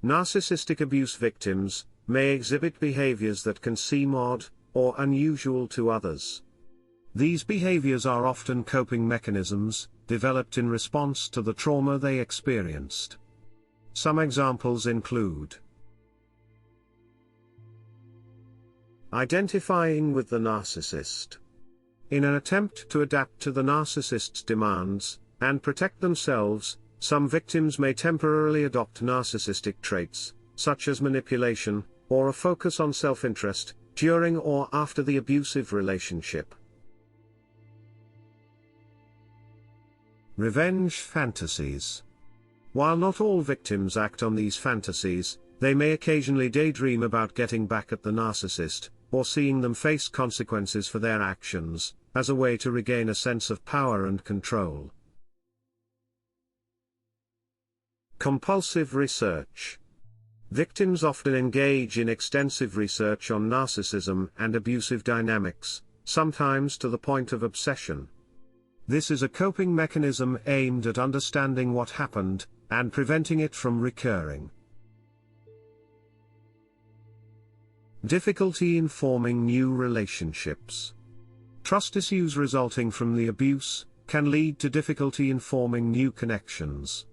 Narcissistic abuse victims may exhibit behaviors that can seem odd or unusual to others. These behaviors are often coping mechanisms, developed in response to the trauma they experienced. Some examples include identifying with the narcissist. In an attempt to adapt to the narcissist's demands, and protect themselves, some victims may temporarily adopt narcissistic traits, such as manipulation, or a focus on self-interest, during or after the abusive relationship. Revenge fantasies. While not all victims act on these fantasies, they may occasionally daydream about getting back at the narcissist, or seeing them face consequences for their actions, as a way to regain a sense of power and control. Compulsive research. Victims often engage in extensive research on narcissism and abusive dynamics, sometimes to the point of obsession. This is a coping mechanism aimed at understanding what happened, and preventing it from recurring. Difficulty in forming new relationships. Trust issues resulting from the abuse can lead to difficulty in forming new connections.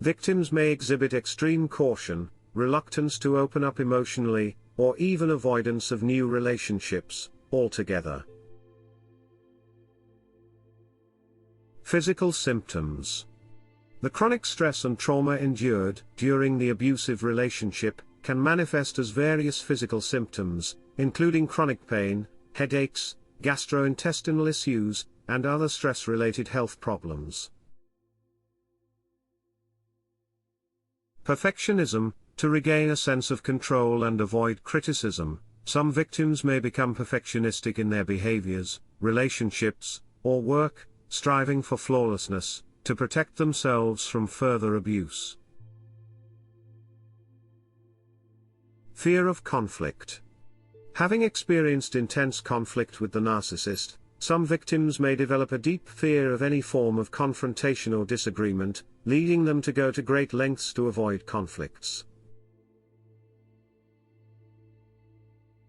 Victims may exhibit extreme caution, reluctance to open up emotionally, or even avoidance of new relationships altogether. Physical symptoms. The chronic stress and trauma endured during the abusive relationship can manifest as various physical symptoms, including chronic pain, headaches, gastrointestinal issues, and other stress-related health problems. Perfectionism. To regain a sense of control and avoid criticism, some victims may become perfectionistic in their behaviors, relationships, or work, striving for flawlessness, to protect themselves from further abuse. Fear of conflict. Having experienced intense conflict with the narcissist, some victims may develop a deep fear of any form of confrontation or disagreement, leading them to go to great lengths to avoid conflicts.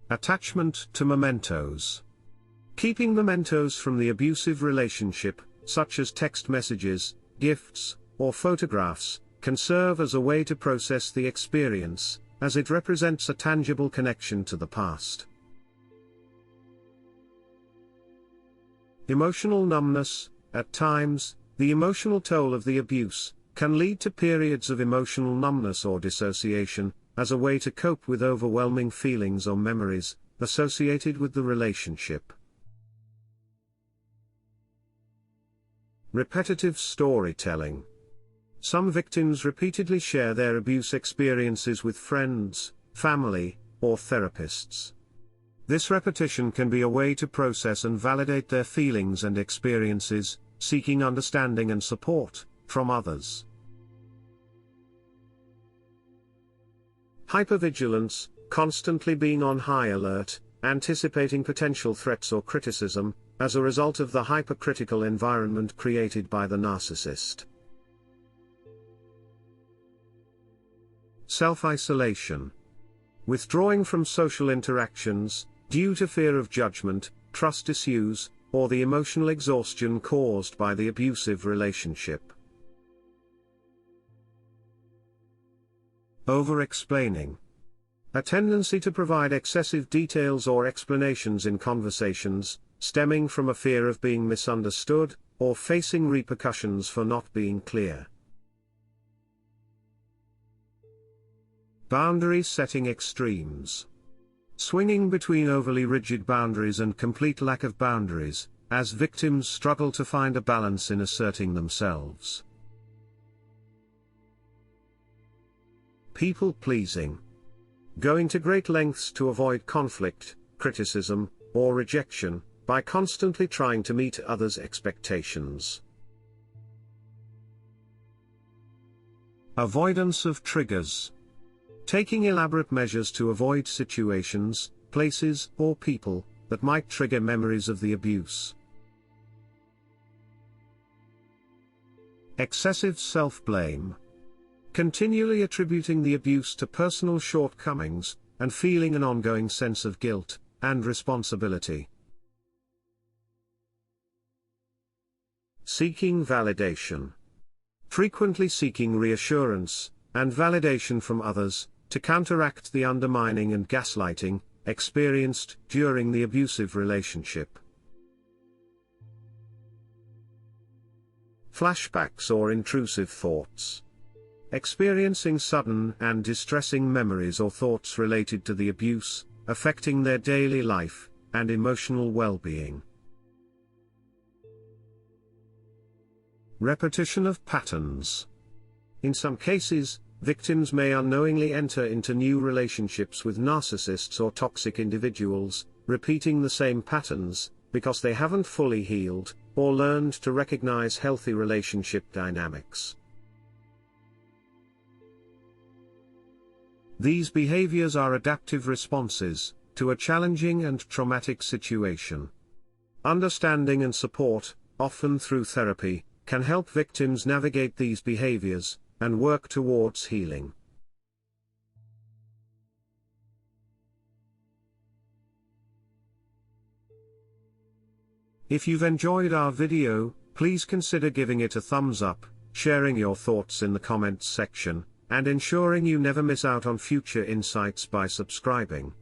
Attachment to mementos. Keeping mementos from the abusive relationship, such as text messages, gifts, or photographs, can serve as a way to process the experience, as it represents a tangible connection to the past. Emotional numbness. At times, the emotional toll of the abuse can lead to periods of emotional numbness or dissociation, as a way to cope with overwhelming feelings or memories associated with the relationship. Repetitive storytelling. Some victims repeatedly share their abuse experiences with friends, family, or therapists. This repetition can be a way to process and validate their feelings and experiences, seeking understanding and support from others. Hyper-vigilance. Constantly being on high alert, anticipating potential threats or criticism, as a result of the hypercritical environment created by the narcissist. Self-isolation. Withdrawing from social interactions, due to fear of judgment, trust issues, or the emotional exhaustion caused by the abusive relationship. Over-explaining. A tendency to provide excessive details or explanations in conversations, stemming from a fear of being misunderstood, or facing repercussions for not being clear. Boundary setting extremes. Swinging between overly rigid boundaries and complete lack of boundaries, as victims struggle to find a balance in asserting themselves. People-pleasing. Going to great lengths to avoid conflict, criticism, or rejection, by constantly trying to meet others' expectations. Avoidance of triggers. Taking elaborate measures to avoid situations, places, or people that might trigger memories of the abuse. Excessive self-blame. continually attributing the abuse to personal shortcomings, and feeling an ongoing sense of guilt and responsibility. Seeking validation. Frequently seeking reassurance and validation from others to counteract the undermining and gaslighting experienced during the abusive relationship. Flashbacks or intrusive thoughts. Experiencing sudden and distressing memories or thoughts related to the abuse, affecting their daily life and emotional well-being. Repetition of patterns. In some cases, victims may unknowingly enter into new relationships with narcissists or toxic individuals, repeating the same patterns, because they haven't fully healed or learned to recognize healthy relationship dynamics. These behaviors are adaptive responses to a challenging and traumatic situation. Understanding and support, often through therapy, can help victims navigate these behaviors and work towards healing. If you've enjoyed our video, please consider giving it a thumbs up, sharing your thoughts in the comments section, and ensuring you never miss out on future insights by subscribing.